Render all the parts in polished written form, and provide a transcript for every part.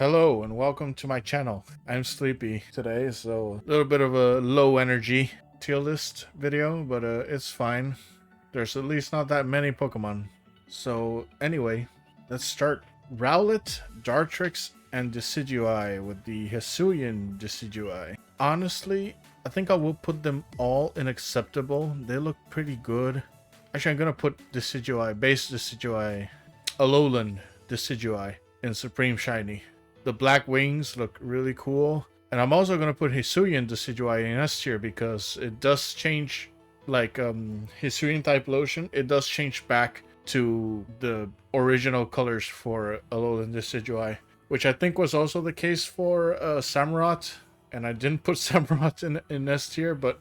Hello and welcome to my channel. I'm sleepy today, so a little bit of a low energy tier list video, but it's fine. There's at least not that many Pokemon. So anyway, let's start. Rowlet, Dartrix, and Decidueye with the Hisuian Decidueye. Honestly, I think I will put them all in acceptable. They look pretty good. Actually, I'm gonna put Decidueye, base Decidueye, Alolan Decidueye in Supreme Shiny. The black wings look really cool. And I'm also going to put Hisuian Decidueye in S tier because it does change, like Hisuian type lotion, it does change back to the original colors for Alolan Decidueye, which I think was also the case for Samurott. And I didn't put Samurott in S tier, but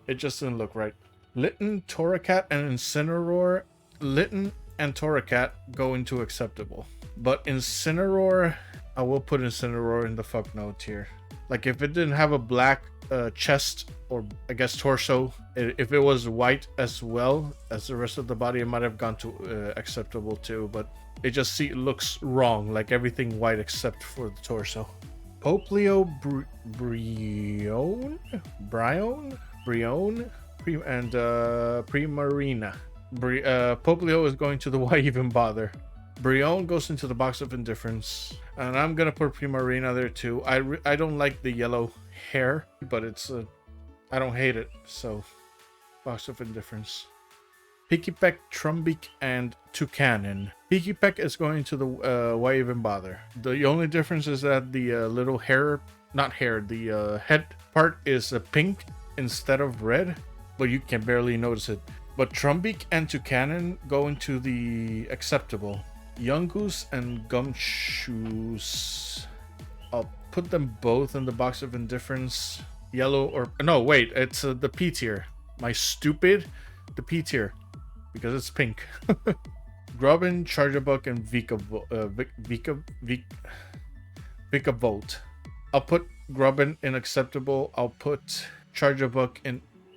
it just didn't look right. Litten, Torracat, and Incineroar. Litten and Torracat go into acceptable. But Incineroar, I will put Incineroar in the fuck no tier. Like, if it didn't have a black chest, or I guess torso, if it was white as well as the rest of the body, it might have gone to acceptable too. But it just looks wrong, like everything white except for the torso. Poplio, Brionne, and Primarina. Poplio is going to the why even bother. Brionne goes into the box of indifference, and I'm gonna put Primarina there too. I don't like the yellow hair, but it's I don't hate it, so box of indifference. Pikipek, Trumbeak, and Toucanon. Pikipek is going to the why even bother. The only difference is that the little hair, not hair, the head part is pink instead of red, but you can barely notice it. But Trumbeak and Toucanon go into the acceptable. Yungoos and Gumshoos, I'll put them both in the box of indifference. Yellow or no, wait, it's the P tier. My stupid, the P tier, because it's pink. Grubbin, Charjabug, and Vikavolt. I'll put Grubbin in acceptable. I'll put Charjabug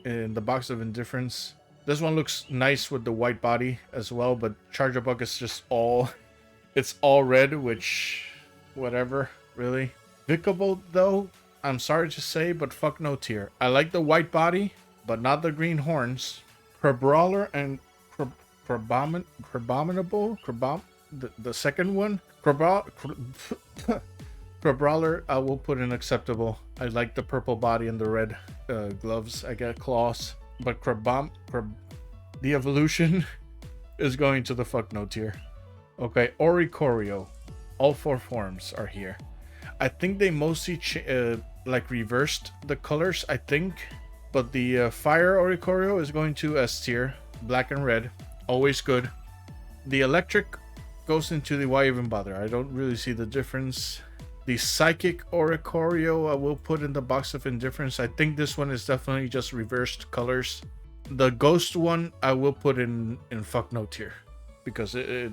in the box of indifference. This one looks nice with the white body as well, but Charjabug is just it's all red, which, whatever, really. Vikavolt, though, I'm sorry to say, but fuck no tier. I like the white body, but not the green horns. Crabrawler and Crabominable, the second one. Crabrawler, I will put in acceptable. I like the purple body and the red gloves. I get claws. But the evolution is going to the fuck no tier. Okay, Oricorio. All four forms are here. I think they mostly like reversed the colors, I think. But the Fire Oricorio is going to S tier. Black and red. Always good. The Electric goes into the why even bother. I don't really see the difference. The Psychic Oricorio I will put in the box of indifference. I think this one is definitely just reversed colors. The Ghost one I will put in fuck no tier, because the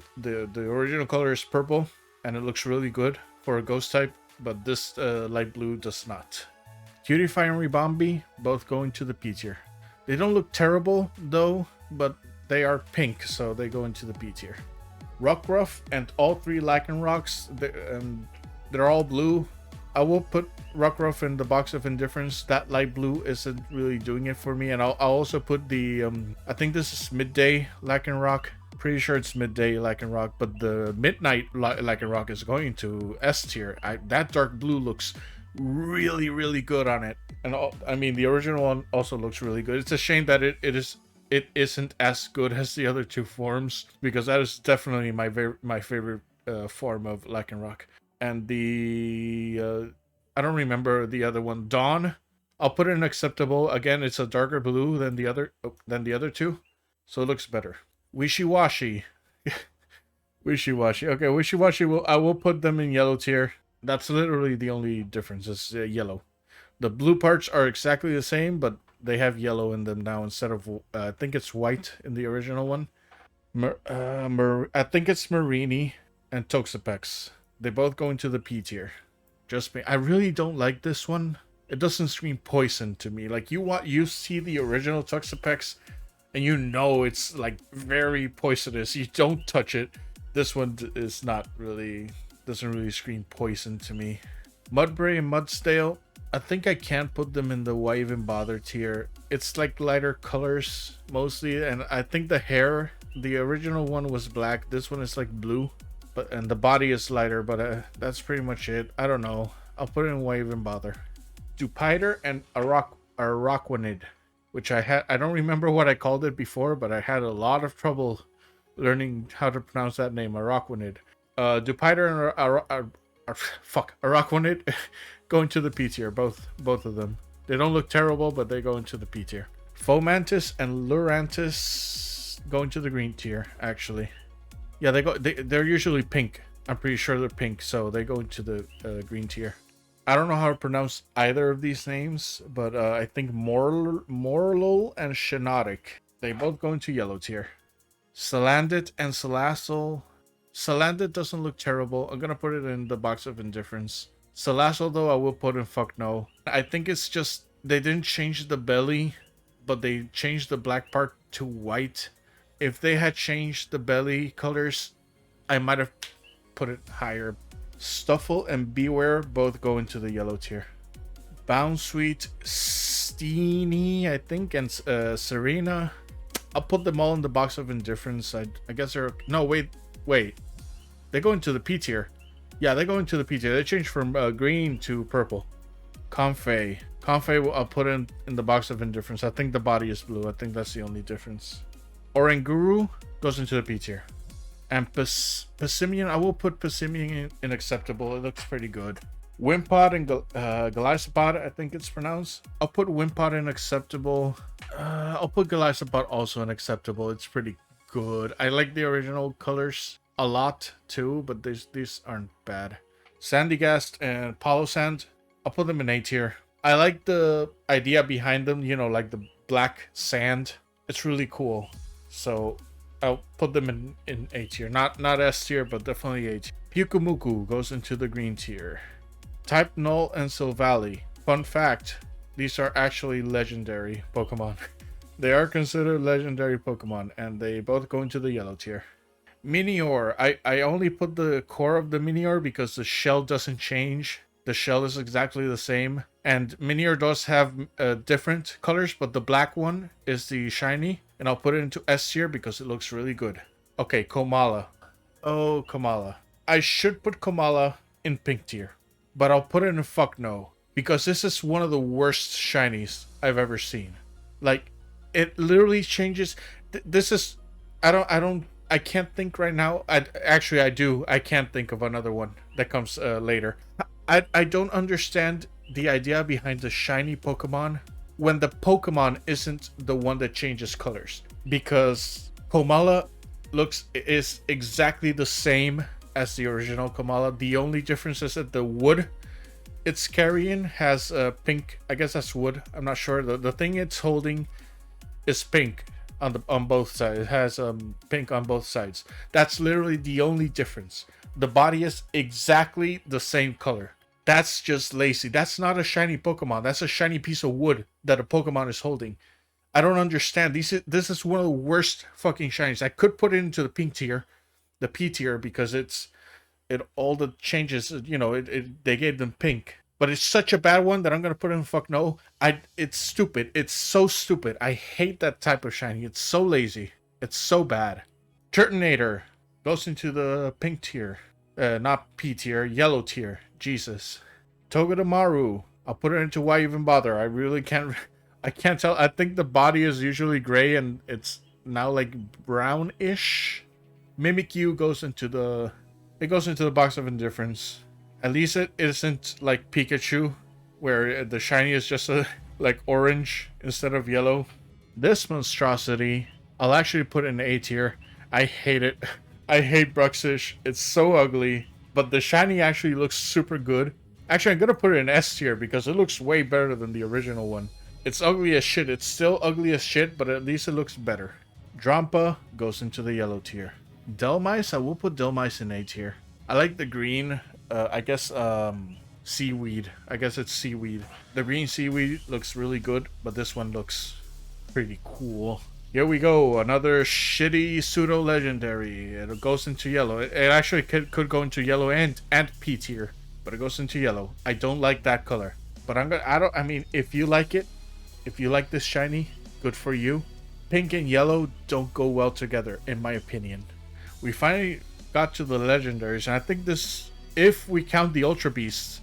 original color is purple and it looks really good for a ghost type, but this light blue does not. Cutify and Ribombee both going to the P tier. They don't look terrible though, but they are pink, so they go into the P tier. Rockruff and all three Lycanrocs, they're all blue. I will put Rockruff in the box of indifference. That light blue isn't really doing it for me. And I'll also put the, I think this is Midday Lycanroc. Pretty sure it's Midday Lycanroc, but the Midnight Lycanroc is going to S tier. That dark blue looks really, really good on it. And I mean, the original one also looks really good. It's a shame that it isn't as good as the other two forms, because that is definitely my favorite form of Lycanroc. And the I don't remember the other one. Dawn, I'll put it in acceptable. Again, it's a darker blue than the other two, so it looks better. Wishiwashi. Wishiwashi. Okay, Wishiwashi. I will put them in yellow tier. That's literally the only difference. Is yellow. The blue parts are exactly the same, but they have yellow in them now instead of I think it's white in the original one. I think it's Marini and Toxapex. They both go into the P tier. Just me. I really don't like this one. It doesn't scream poison to me. Like, you see the original Toxapex, and you know it's like very poisonous. You don't touch it. This one is not really doesn't really scream poison to me. Mudbray and Mudstale, I think I can't put them in the why even bother tier. It's like lighter colors mostly, and I think the hair, the original one was black, this one is like blue, and the body is lighter, but that's pretty much it. I don't know. I'll put it in why even bother. Dupiter and Araquanid, which I don't remember what I called it before, but I had a lot of trouble learning how to pronounce that name, Araquanid. Dupiter and Araquanid go into the P tier, both of them. They don't look terrible, but they go into the P tier. Fomantis and Lurantis go into the green tier, actually. Yeah, they're usually pink. I'm pretty sure they're pink, so they go into the green tier. I don't know how to pronounce either of these names, but I think Morlul and Shinotic, they both go into yellow tier. Salandit and Salazzle. Salandit doesn't look terrible. I'm gonna put it in the box of indifference. Salazzle, though, I will put in fuck no. I think it's just they didn't change the belly, but they changed the black part to white. If they had changed the belly colors, I might have put it higher. Stuffle and Beware both go into the yellow tier. Bounsweet, Steenie, I think, and Serena. I'll put them all in the box of indifference. I guess they're... No, wait. They go into the P tier. Yeah, they go into the P tier. They changed from green to purple. Comfey, I'll put in the box of indifference. I think the body is blue. I think that's the only difference. Oranguru goes into the P tier. And Passimian, I will put Passimian in acceptable. It looks pretty good. Wimpod and Galisapod, I think it's pronounced. I'll put Wimpod in acceptable. I'll put Galisapod also in acceptable. It's pretty good. I like the original colors a lot too, but these aren't bad. Sandygast and Polosand, I'll put them in A tier. I like the idea behind them, you know, like the black sand. It's really cool. So I'll put them in A tier. Not S tier, but definitely A tier. Pyukumuku goes into the green tier. Type Null and Silvally. Fun fact, these are actually legendary Pokemon. They are considered legendary Pokemon, and they both go into the yellow tier. Minior. I only put the core of the Minior because the shell doesn't change. The shell is exactly the same. And Minior does have different colors, but the black one is the shiny. And I'll put it into S tier because it looks really good. Okay, Komala. Oh, Komala. I should put Komala in pink tier, but I'll put it in fuck no. Because this is one of the worst shinies I've ever seen. Like, it literally changes. This is... I can't think right now. I do. I can't think of another one that comes later. I don't understand the idea behind the shiny Pokemon when the Pokemon isn't the one that changes colors. Because Komala is exactly the same as the original Komala. The only difference is that the wood it's carrying has pink. I guess that's wood. I'm not sure. The thing it's holding is pink on both sides. It has pink on both sides. That's literally the only difference. The body is exactly the same color. That's just lazy. That's not a shiny Pokemon. That's a shiny piece of wood that a Pokemon is holding. I don't understand. This is one of the worst fucking shinies. I could put it into the pink tier, the P tier, because all the changes, you know, they gave them pink. But it's such a bad one that I'm gonna put in fuck no. It's stupid. It's so stupid. I hate that type of shiny. It's so lazy. It's so bad. Turtonator goes into the pink tier. Not P tier, yellow tier. Jesus. Togedemaru. I'll put it into why even bother. I really can't. I can't tell. I think the body is usually gray and it's now like brownish. Mimikyu goes into the. It goes into the box of indifference. At least it isn't like Pikachu, where the shiny is just like orange instead of yellow. This monstrosity, I'll actually put in A tier. I hate it. I hate Bruxish. It's so ugly. But the shiny actually looks super good. Actually, I'm going to put it in S tier because it looks way better than the original one. It's ugly as shit. It's still ugly as shit, but at least it looks better. Drampa goes into the yellow tier. Delmice, I will put Delmice in A tier. I like the green. I guess seaweed. I guess it's seaweed. The green seaweed looks really good, but this one looks pretty cool. Here we go. Another shitty pseudo legendary. It goes into yellow. It actually could go into yellow and P tier, but it goes into yellow. I don't like that color, but I mean, if you like it, if you like this shiny, good for you. Pink and yellow don't go well together, in my opinion. We finally got to the legendaries, and I think this, if we count the Ultra Beasts,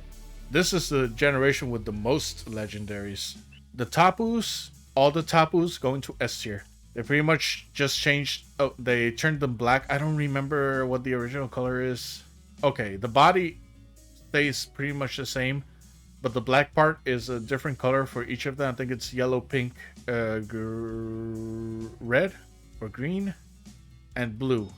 this is the generation with the most legendaries. The Tapus, all the Tapus go into S tier. They pretty much just changed. Oh, they turned them black. I don't remember what the original color is. Okay, the body stays pretty much the same, but the black part is a different color for each of them. I think it's yellow, pink, red, or green, and blue.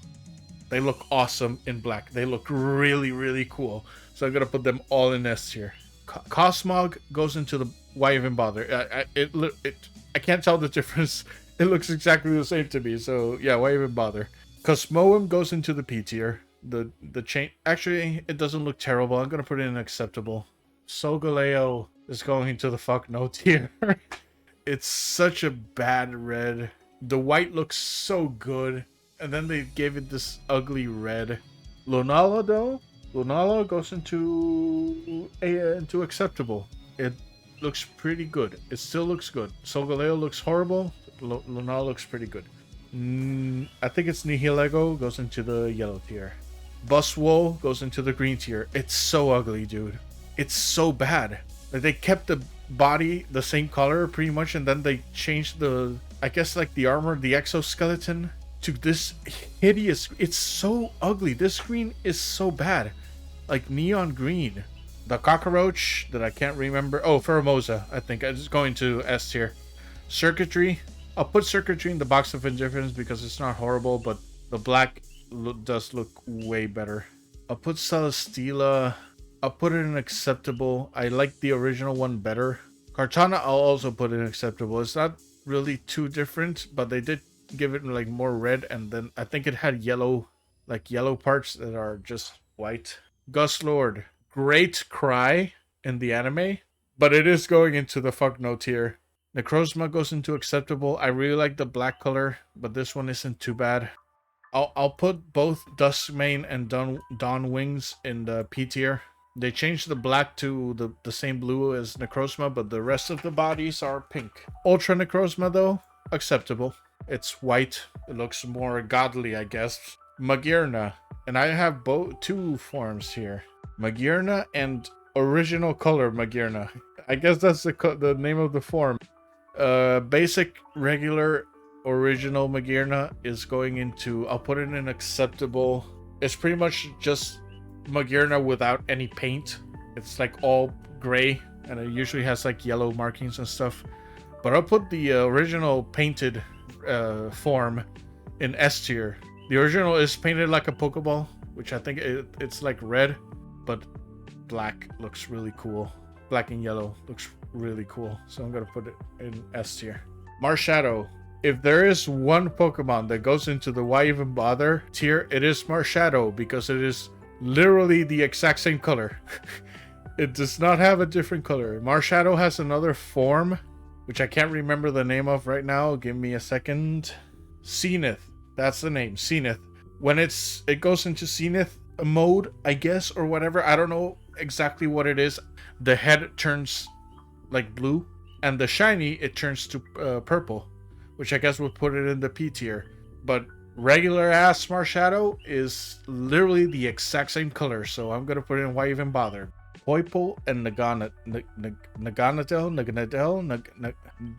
They look awesome in black. They look really, really cool. So I'm gonna put them all in S tier. Cosmog goes into the why even bother? I can't tell the difference. It looks exactly the same to me. So yeah, why even bother? Cosmoem goes into the P tier. The chain, actually, it doesn't look terrible. I'm gonna put it in acceptable. Solgaleo is going into the fuck no tier. It's such a bad red. The white looks so good, and then they gave it this ugly red. Lunala though, Lunala goes into acceptable. It looks pretty good. It still looks good. Solgaleo looks horrible. Lunala looks pretty good. I think it's Nihilego goes into the yellow tier. Buswool goes into the green tier. It's so ugly, dude. It's so bad. Like, they kept the body the same color pretty much, and then they changed the, I guess, like the armor, the exoskeleton, to this hideous. It's so ugly. This green is so bad. Like neon green. The cockroach that I can't remember. Oh, Pheromosa, I think. It's going to S tier. Circuitry. I'll put circuitry in the box of indifference because it's not horrible, but the black does look way better. I'll put Celesteela. I'll put it in acceptable. I like the original one better. Kartana, I'll also put in acceptable. It's not really too different, but they did give it like more red, and then I think it had yellow, like yellow parts that are just white. Gus Lord, great cry in the anime, but it is going into the fuck no tier. Necrozma goes into acceptable. I really like the black color, but this one isn't too bad. I'll put both Duskmane and Dawn Wings in the P tier. They changed the black to the same blue as Necrozma, but the rest of the bodies are pink. Ultra Necrozma though, acceptable. It's white. It looks more godly, I guess. Magearna, and I have two forms here. Magearna and original color Magearna. I guess that's the name of the form. Basic, regular, original Magearna is going into, I'll put it in acceptable. It's pretty much just Magearna without any paint. It's like all gray, and it usually has like yellow markings and stuff. But I'll put the original painted form in S tier. The original is painted like a Pokeball, which I think it's like red, but black looks really cool. Black and yellow looks really cool. So I'm gonna put it in S tier. Marshadow. If there is one Pokemon that goes into the why even bother tier, it is Marshadow, because it is literally the exact same color. It does not have a different color. Marshadow has another form, which I can't remember the name of right now. Give me a second. Zenith. That's the name. Zenith. When it goes into Zenith mode, I guess, or whatever. I don't know exactly what it is. The head turns like blue, and the shiny, it turns to purple, which I guess would put it in the P tier. But regular ass Marshadow is literally the exact same color, so I'm gonna put it in why even bother. Poipole and Naganadel,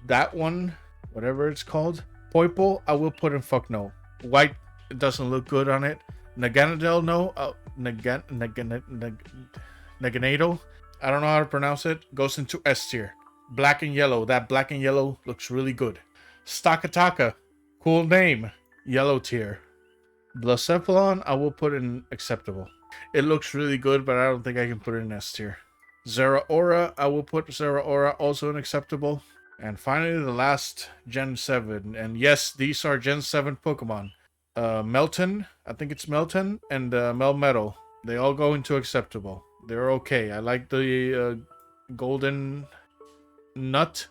that one, whatever it's called. Poipole, I will put in fuck no. White, it doesn't look good on it. Naganadel, no. Naganadel, I don't know how to pronounce it. Goes into S tier. Black and yellow. That black and yellow looks really good. Stakataka, cool name. Yellow tier. Blacephalon, I will put in acceptable. It looks really good, but I don't think I can put it in S tier. Zeraora, I will put Zeraora also in acceptable. And finally, the last Gen 7. And yes, these are Gen 7 Pokemon. Melton, I think it's Melton, and Melmetal. They all go into acceptable. They're okay. I like the golden nut.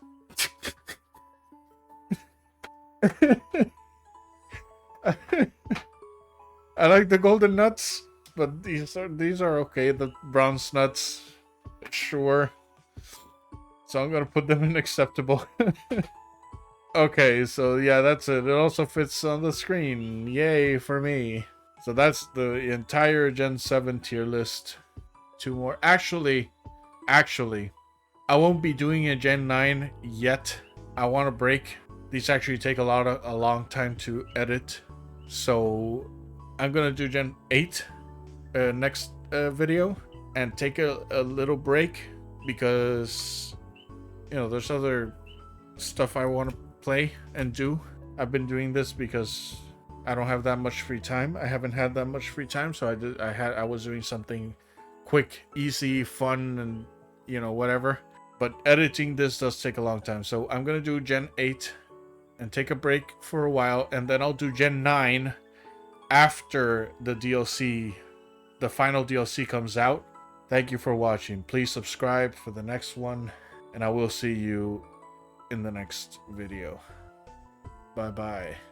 I like the golden nuts, but these are okay. The bronze nuts, sure. So I'm gonna put them in acceptable. Okay, so yeah, that's it. It also fits on the screen. Yay for me. So that's the entire Gen 7 tier list. Two more. Actually, I won't be doing a Gen 9 yet. I want to break. These actually take a long time to edit. So I'm gonna do Gen 8 next video and take a little break because there's other stuff I want to play and do. I've been doing this because I don't have that much free time. I haven't had that much free time, so I was doing something quick, easy, fun, and whatever. But editing this does take a long time, so I'm gonna do Gen 8 and take a break for a while, and then I'll do Gen 9 after the DLC, the final DLC comes out. Thank you for watching. Please subscribe for the next one, and I will see you in the next video. Bye bye.